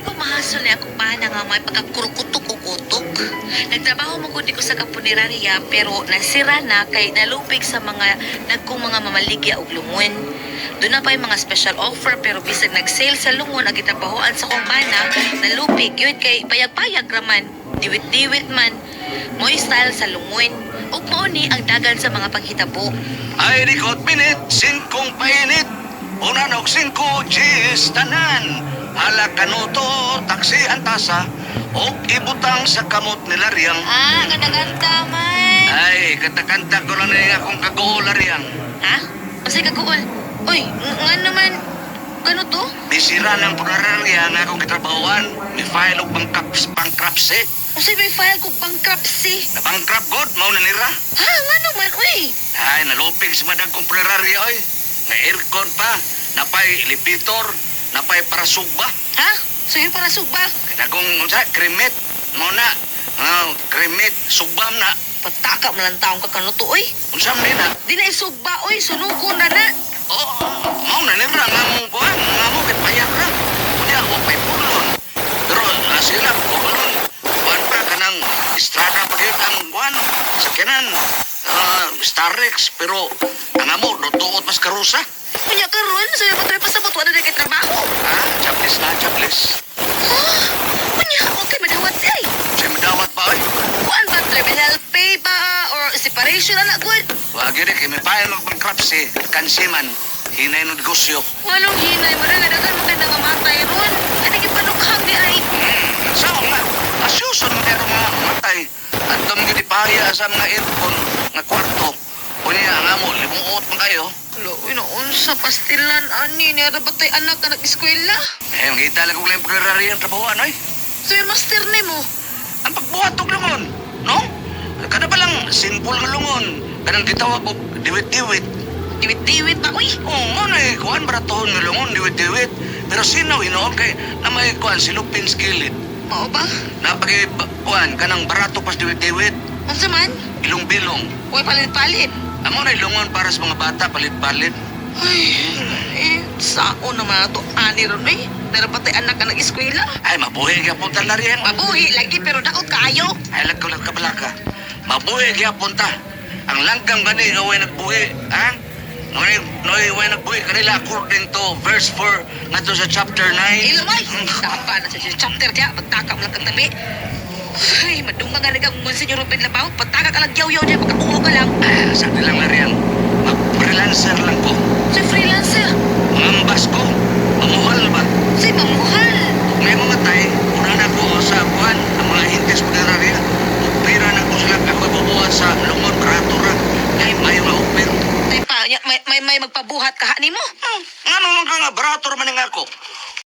Dili ko mahasol na akong bana nga may pagkakurukutok-kukutok. Nagtrabaho mo ko sa kapunerarya pero nasira na kay nalupig sa nagkong mga mamaligya og lungon. Doon na pa yung mga special offer pero bisag nag-sale sa lungon ang gitrabahoan sa kong bana, nalupig yun kay payag-payag raman, diwit-diwit man. Mo'y style sa lungon. Ug mao ni ang dagan sa mga paghitabo. Ay, rikot minit, 5 painit. Una og 5 G's tanan. Hala kanuto, taksi ang tasa. O ibutang sa kamot nila riyang. Ah, ganda-ganda man. Ay, kanta-kanta ko lang na akong kaguula riyang. Ha? Masay kaguol. Uy, nga naman, gano to? Bisira ng punararya nga akong kitrabahoan. May file og bankruptcy. Masay may file ko bankruptcy. Na bankrupt god, mao na nira. Ha? Nga naman, uy. Ay, nalupig si madag kong punararya, oy. May aircon pa, napay elevator, napay para sugba. Ha? Sa'yo para sugba. Nagong unsa kremit mo na. Kremit sugbam na. Pataka man lang taong kakanuto, uy. Unsam ni na. Di na isugba, uy. Sunugon na na. Oh, mao na nira nga mong buwan, nga mo kay payag ra. Kunya ako pay pulon. Pero sila pulon. Buwan pa kanang Estrada pa gyud ang buwan. Sakyanan. Starrex pero ang amo dotuot mas karusa. Kunya karon, sa'yo pa tayo pasabot. Wala na kay trabaho. Chaplis na, chaplis. Ha? Kunya, okay, madawat, ay. Siya madawat pa, oy. Kuan ba, terminal pay ba? Or separation na good? Wag yun kay may file ng bankruptcy. Kansiman. Hinay ng negosyo. Walong hinay mo rin, nadagan mo kayo nangamatay ron. Ano yung panukhang di ay? Sao nga? Asyuson mo pero nga matay. At tumigil ipahaya sa mga aircon nga kwarto. Kunya nga mo, limuot mo kayo. Lo, unsa pastilan, ani, narabatay anak ka nag-eskwela? Eh, makita lang kung lang pagkarari ang trabahoan, ay. So yung master ni mo? Ang pagbuhat og lungon, no? Kada pa lang, simple nga lungon. Kanang gitawag og diwit-diwit. Diwit-diwit ba, uy? Oo, mo na kuhan baratohon nga lungon, diwit-diwit. Pero sinaw, hinoon kay na may kuhan, silupin skillet. Mao ba? Napagi kuhan, kanang barato pas diwit-diwit. Unsa man? Ilong-bilong. Uy, palit-palit. Amo na ilungon para sa mga bata, palit-palit. Ay, sao naman ito, ani ron, eh? Narabatay anak ka nag-eskwela? Ay, mabuhay ka punta na rin. Mabuhi lagi, pero daot kaayo. Ay, lagkalag ka balaka. Mabuhay ka punta. Ang langgam gani, gawin nagbuhi. Ha? Noy nagbuhi kanila according to verse 4 nga to sa chapter 9. Ilamay! Tapa na sa chapter kaya, pagtaka mo lang kang tabi. Ay, madunga nga nagang Monsignor Ruben Labaw, pagtaka ka lang yaw-yaw niya, pagkakungo ka lang. Sakti lang na rin. Mag-freelancer lang ko. Si freelancer, Mangambas ko. Mamuhal ba? si mamuhal. May mga tay, una na ko sa kuhan, ang mga hintis pagkararya. Upira na ko sila ako ibubuhat sa lungon, kratura. Ay, may maupir. Ay pa, may magpabuhat ka ni mo. Nga naman ka nga, barator man nga ako.